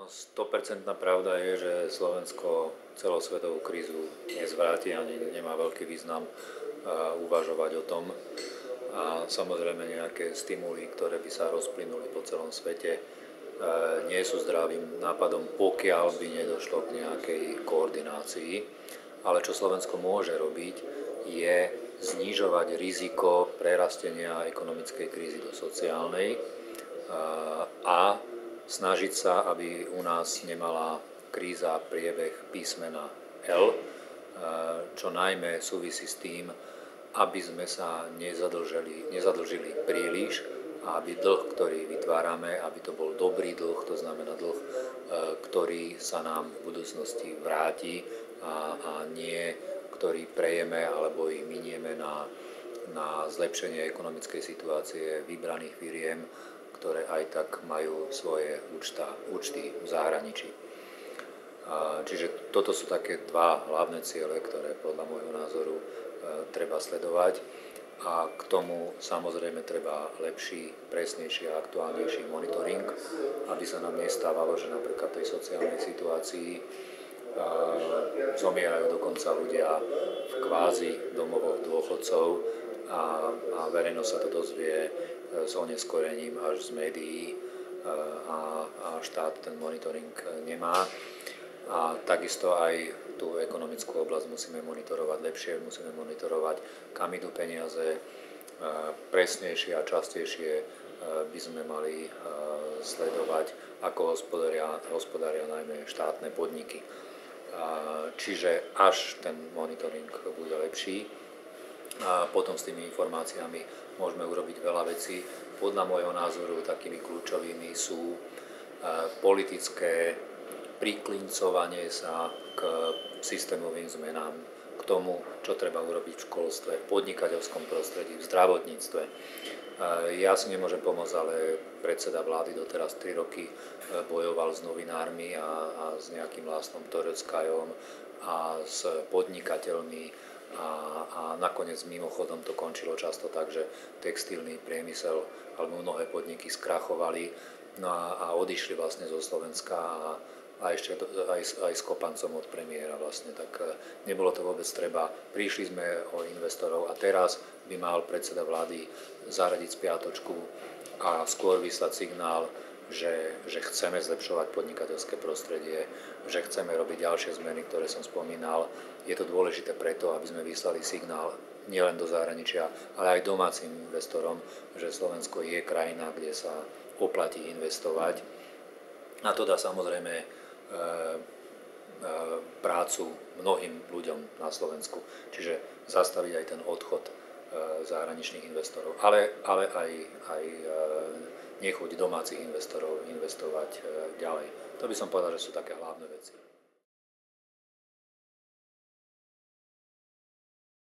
No 100% pravda je, že Slovensko celosvetovú krízu nezvráti, ani nemá veľký význam uvažovať o tom. A samozrejme nejaké stimuly, ktoré by sa rozplynuli po celom svete, nie sú zdravým nápadom, pokiaľ by nedošlo k nejakej koordinácii. Ale čo Slovensko môže robiť, je znižovať riziko prerastenia ekonomickej krízy do sociálnej a snažiť sa, aby u nás nemala kríza priebeh písmena L, čo najmä súvisí s tým, aby sme sa nezadlžili príliš a aby dlh, ktorý vytvárame, aby to bol dobrý dlh, to znamená dlh, ktorý sa nám v budúcnosti vráti a nie, ktorý prejeme alebo ich minieme na zlepšenie ekonomickej situácie vybraných firiem, ktoré aj tak majú svoje účty v zahraničí. Čiže toto sú také dva hlavné ciele, ktoré podľa môjho názoru treba sledovať. A k tomu samozrejme treba lepší, presnejší a aktuálnejší monitoring, aby sa nám nestávalo, že napríklad v tej sociálnej situácii zomierajú dokonca ľudia v kvázi domovoch dôchodcov a verejnosť sa to dozvie s oneskorením až z médií a štát ten monitoring nemá. A takisto aj tú ekonomickú oblasť musíme monitorovať lepšie, musíme monitorovať, kam idú peniaze, presnejšie a častejšie by sme mali sledovať, ako hospodária najmä štátne podniky. Čiže až ten monitoring bude lepší, a potom s tými informáciami môžeme urobiť veľa vecí. Podľa môjho názoru takými kľúčovými sú politické priklincovanie sa k systémovým zmenám, k tomu, čo treba urobiť v školstve, v podnikateľskom prostredí, v zdravotníctve. Ja si nemôžem pomôcť, ale predseda vlády doteraz 3 roky bojoval s novinármi a s nejakým Lászlom Töröckajom a s podnikateľmi a nakoniec mimochodom to končilo často tak, že textilný priemysel alebo mnohé podniky skrachovali, no a odišli vlastne zo Slovenska a ešte aj s kopancom od premiéra vlastne, tak nebolo to vôbec treba. Prišli sme o investorov a teraz by mal predseda vlády zaradiť spiatočku a skôr vyslať signál, že chceme zlepšovať podnikateľské prostredie, že chceme robiť ďalšie zmeny, ktoré som spomínal. Je to dôležité preto, aby sme vyslali signál nielen do zahraničia, ale aj domácim investorom, že Slovensko je krajina, kde sa oplatí investovať. A to dá samozrejme prácu mnohým ľuďom na Slovensku. Čiže zastaviť aj ten odchod zahraničných investorov, ale aj nechuť domácich investorov investovať ďalej. To by som povedal, že sú také hlavné veci.